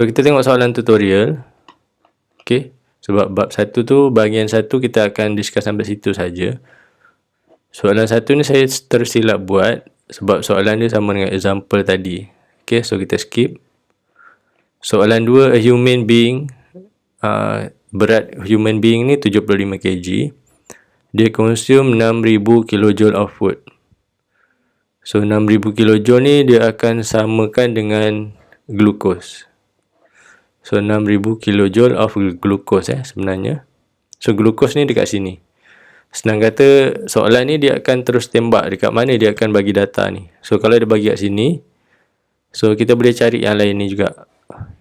So kita tengok soalan tutorial. Okay, sebab bab 1 tu, bahagian 1 kita akan discuss sampai situ saja. Soalan 1 ni saya tersilap buat sebab soalan dia sama dengan example tadi. Okay, so kita skip. Soalan 2, a human being, berat human being ni 75 kg. Dia consume 6000 kJ of food. So 6000 kJ ni dia akan samakan dengan glukos. So 6000 kJ of glukos sebenarnya. So glukos ni dekat sini. Senang kata soalan ni dia akan terus tembak dekat mana dia akan bagi data ni. So kalau dia bagi kat sini, so kita boleh cari yang lain ni juga.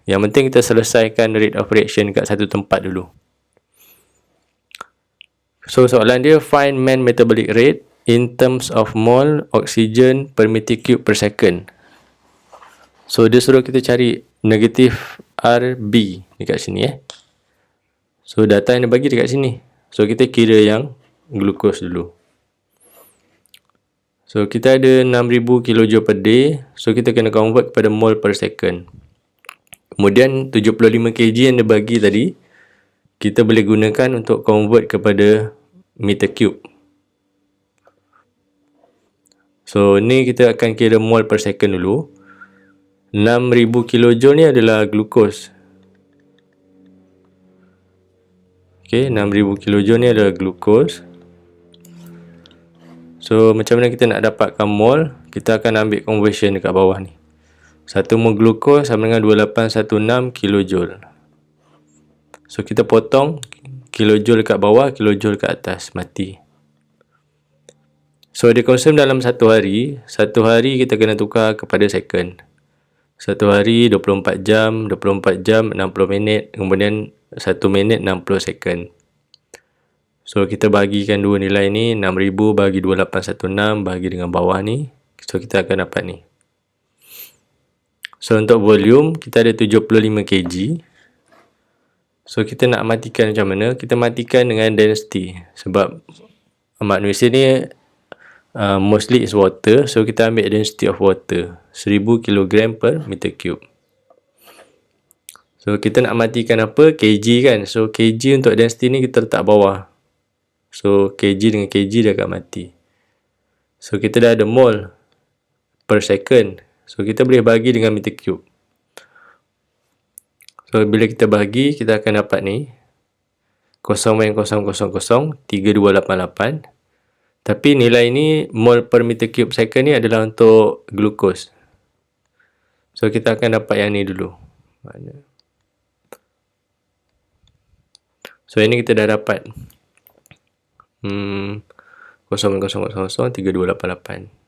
Yang penting kita selesaikan rate of reaction kat satu tempat dulu. So soalan dia, find main metabolic rate in terms of mole oxygen per meter cube per second. So dia suruh kita cari negatif RB dekat sini So data yang dia bagi dekat sini. So kita kira yang glukos dulu. So kita ada 6000 kJ per day. So kita kena convert kepada mole per second. Kemudian 75 kg yang dia bagi tadi, kita boleh gunakan untuk convert kepada meter cube. So ni kita akan kira mole per second dulu. 6000 kJ ni adalah glukos. Okay, 6000 kJ ni adalah glukos. So macam mana kita nak dapatkan mole? Kita akan ambil conversion dekat bawah ni. 1 mol glukos sama dengan 2816 kJ. So kita potong kilojoule dekat bawah, kilojoule dekat atas, mati. So dia consume dalam satu hari. Satu hari kita kena tukar kepada second. Satu hari 24 jam, 24 jam 60 minit, kemudian 1 minit 60 second. So kita bagikan dua nilai ni, 6000 bagi 2816 bagi dengan bawah ni. So kita akan dapat ni. So untuk volume kita ada 75 kg. So kita nak matikan macam mana? Kita matikan dengan density. Sebab manusia ni mostly is water. So kita ambil density of water 1000 kg per meter cube. So kita nak matikan apa? kg kan. So kg untuk density ni kita letak bawah. So kg dengan kg dia akan mati. So kita dah ada mole per second. So kita boleh bagi dengan meter cube. So bila kita bagi, kita akan dapat ni 0.0003288. Tapi nilai ni mole per meter cube second ni adalah untuk glukos. So kita akan dapat yang ni dulu. So ini kita dah dapat 0.0003288.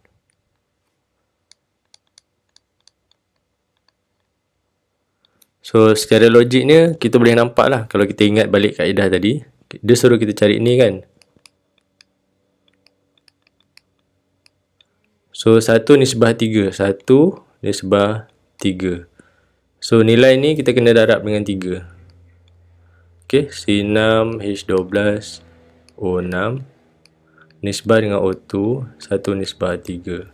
So secara logiknya kita boleh nampak lah. Kalau kita ingat balik kaedah tadi, dia suruh kita cari ni kan. So 1 nisbah 3, 1 nisbah 3. So nilai ni kita kena darab dengan 3. Okay, C6 H12 O6 nisbah dengan O2, 1 nisbah 3.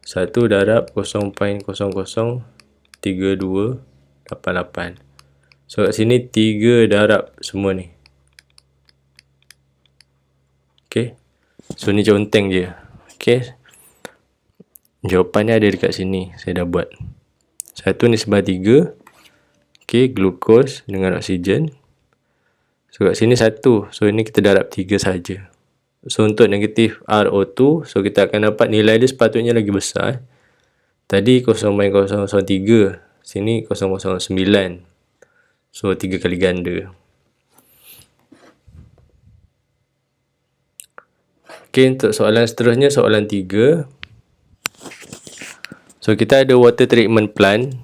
1 darab 0.003288. So kat sini 3 darab semua ni. Okay, so ni conteng je. Okay, jawapannya ada dekat sini. Saya dah buat 1 nisbah 3. Okay, glukos dengan oksigen. So kat sini 1. So ini kita darab 3 saja. So untuk negatif RO2, so kita akan dapat nilai dia sepatutnya lagi besar. Tadi 0.003, sini 0.09. So 3 kali ganda. Okay, untuk soalan seterusnya, soalan 3. So kita ada water treatment plant.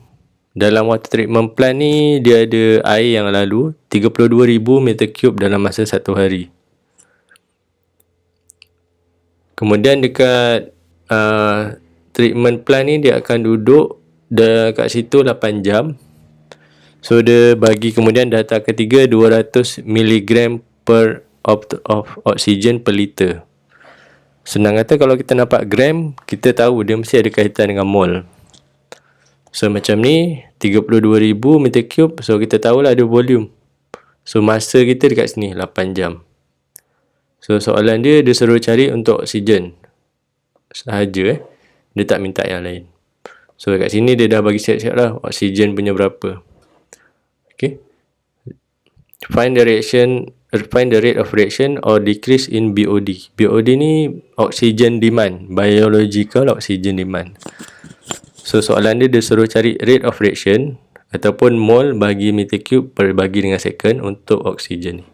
Dalam water treatment plant ni dia ada air yang lalu 32,000 meter cube dalam masa 1 hari. Kemudian dekat treatment plant ni dia akan duduk dekat situ 8 jam. So dia bagi kemudian data ketiga 200 mg per of oxygen per liter. Senang kata kalau kita nampak gram, kita tahu dia mesti ada kaitan dengan mol. So macam ni, 32,000 meter cube. So kita tahulah ada volume. So masa kita dekat sini 8 jam. So soalan dia suruh cari untuk oksigen sahaja. Dia tak minta yang lain. So kat sini dia dah bagi siap-siap lah oksigen punya berapa. Okay. Find the rate of reaction or decrease in BOD. BOD ni oxygen demand, biological oxygen demand. So soalan dia suruh cari rate of reaction ataupun mol bagi meter cube per bagi dengan second untuk oksigen ni.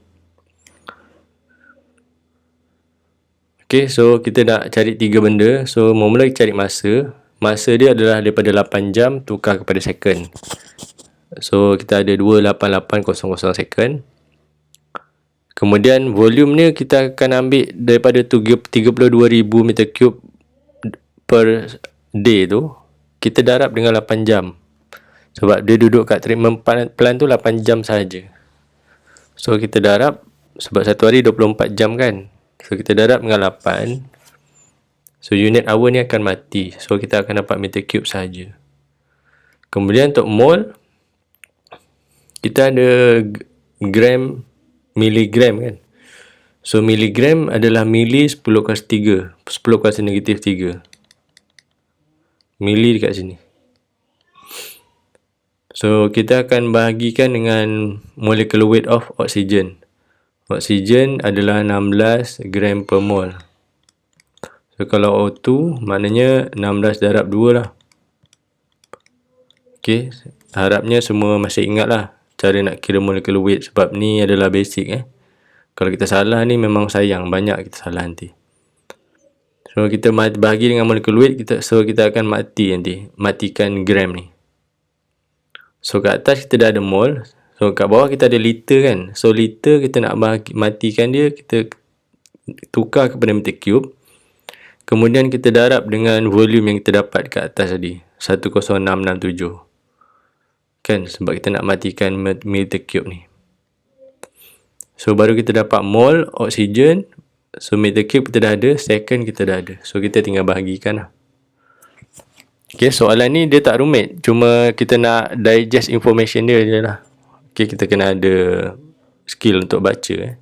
Okay, so kita nak cari 3 benda. So mula-mula kita cari masa. Masa dia adalah daripada 8 jam tukar kepada second. So kita ada 28800 second. Kemudian volume ni kita akan ambil daripada 32,000 meter cube per day tu. Kita darab dengan 8 jam. Sebab dia duduk kat treatment plant tu 8 jam sahaja. So kita darab, sebab satu hari 24 jam kan. So kita darab dengan 8. So unit hour ni akan mati. So kita akan dapat meter cube sahaja. Kemudian untuk mole, kita ada gram, miligram kan. So miligram adalah mili 10 kuasa 3. 10 kuasa negatif 3. Mili dekat sini. So kita akan bahagikan dengan molecular weight of oxygen. Oksigen adalah 16 gram per mol. So kalau O2 maknanya 16 darab 2 lah. Okay, harapnya semua masih ingat lah cara nak kira molecular weight, sebab ni adalah basic Kalau kita salah ni memang sayang, banyak kita salah nanti. So kita bahagi dengan molecular weight, kita akan matikan gram ni. So kat atas kita dah ada mol. So kat bawah kita ada liter kan. So liter kita nak matikan dia, kita tukar kepada meter cube. Kemudian kita darab dengan volume yang kita dapat kat atas tadi, 10667. Kan, sebab kita nak matikan meter cube ni. So baru kita dapat mol oksigen. So meter cube kita dah ada, second kita dah ada. So kita tinggal bahagikan lah. Okay, soalan ni dia tak rumit. Cuma kita nak digest information dia je lah. Okay, kita kena ada skill untuk baca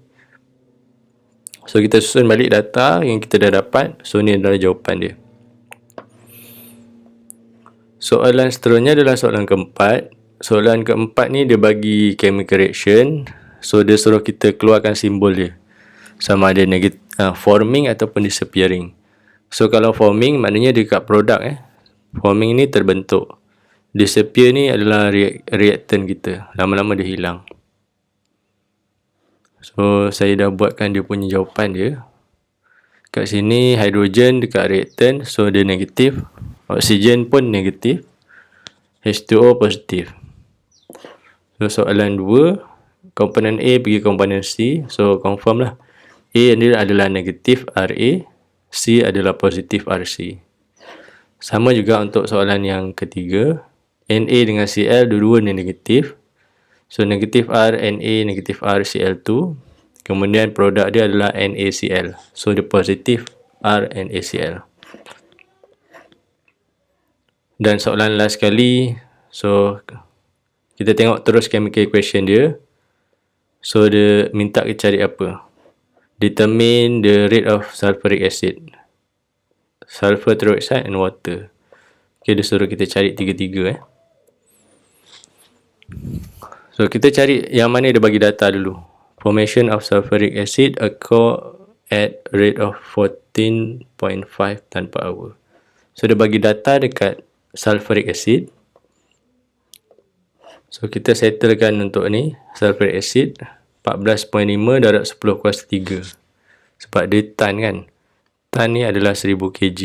So kita susun balik data yang kita dah dapat. So ni adalah jawapan dia. Soalan seterusnya adalah soalan keempat. Soalan keempat ni dia bagi chemical reaction. So dia suruh kita keluarkan simbol dia, sama ada forming ataupun disappearing. So kalau forming maknanya dekat produk Forming ni terbentuk. Disappear ni adalah reactant kita, lama-lama dia hilang. So saya dah buatkan dia punya jawapan dia. Kat sini hidrogen dekat reactant, so dia negatif. Oksigen pun negatif. H2O positif. So soalan 2, komponen A pergi komponen C. So confirm lah, A ni adalah negatif Ra, C adalah positif Rc. Sama juga untuk soalan yang ketiga, Na dengan Cl dua-dua ni negatif. So negatif R, Na, negatif R, Cl2. Kemudian produk dia adalah NaCl. So dia positif R, NaCl. Dan soalan last sekali, so kita tengok terus chemical equation dia. So dia minta kita cari apa? Determine the rate of sulfuric acid, sulfur trioxide and water. Okay, dia suruh kita cari tiga-tiga So kita cari yang mana dia bagi data dulu. Formation of sulfuric acid occur at rate of 14.5 ton per hour. So dia bagi data dekat sulfuric acid. So kita settlekan untuk ni, sulfuric acid 14.5 darab 10 kuasa 3. Sebab dia tan kan. Tan ni adalah 1000 kg.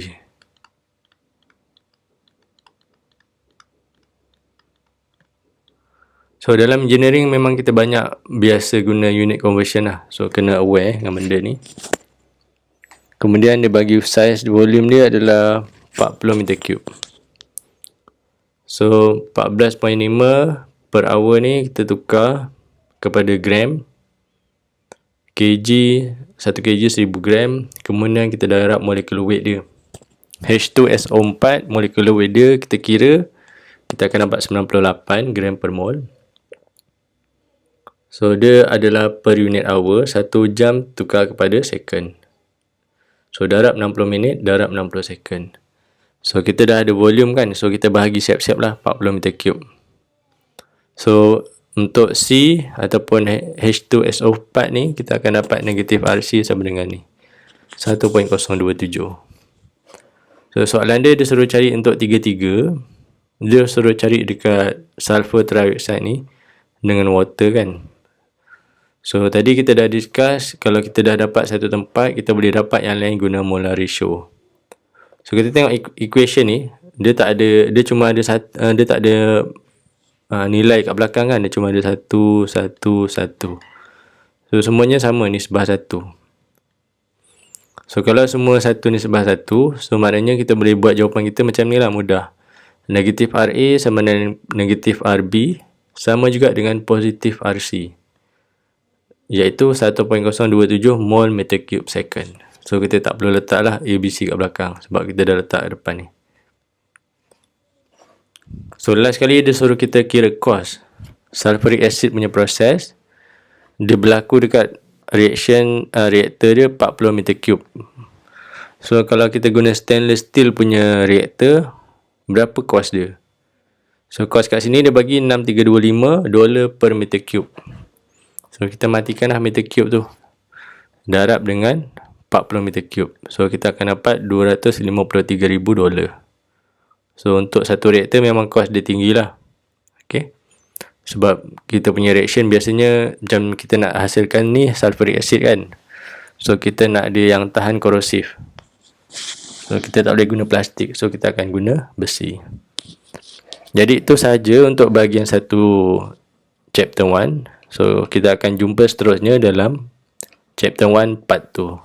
So dalam engineering memang kita banyak biasa guna unit conversion lah. So kena aware dengan benda ni. Kemudian dia bagi size volume dia adalah 40 meter cube. So 14.5 per hour ni kita tukar kepada gram. Kg, 1 kg 1000 gram. Kemudian kita darab molecular weight dia. H2SO4 molecular weight dia kita kira kita akan dapat 98 gram per mol. So, dia adalah per unit hour, 1 jam tukar kepada second. So, darab 60 minit, darab 60 second. So, kita dah ada volume kan, so kita bahagi siap-siap lah 40 meter cube. So, untuk C ataupun H2SO4 ni, kita akan dapat negatif RC sama dengan ni, 1.027. So, soalan dia suruh cari untuk 3-3. Dia suruh cari dekat sulfur trioxide ni dengan water kan. So, tadi kita dah discuss, kalau kita dah dapat satu tempat, kita boleh dapat yang lain guna molar ratio. So, kita tengok equation ni, dia tak ada, dia cuma ada dia tak ada nilai kat belakang kan, dia cuma ada 1, 1, 1. So, semuanya sama nisbah 1. So, kalau semua 1 nisbah 1, so maknanya kita boleh buat jawapan kita macam ni lah, mudah. Negatif RA sama dengan negatif RB, sama juga dengan positif RC, iaitu 1.027 mol meter cube second. So, kita tak perlu letak lah ABC kat belakang, sebab kita dah letak kat depan ni. So, last kali dia suruh kita kira cost sulfuric acid punya proses. Dia berlaku dekat reaktor dia 40 meter cube. So, kalau kita guna stainless steel punya reaktor, berapa cost dia? So, cost kat sini dia bagi $6325 per meter cube. So, kita matikan lah meter cube tu, darab dengan 40 meter cube. So, kita akan dapat $253,000. So, untuk satu reaktor memang kos dia tinggi lah. Okay. Sebab kita punya reaction biasanya macam kita nak hasilkan ni sulfuric acid kan. So, kita nak dia yang tahan korosif. So, kita tak boleh guna plastik. So, kita akan guna besi. Jadi, itu sahaja untuk bahagian 1 chapter 1. So, kita akan jumpa seterusnya dalam chapter 1 part 2.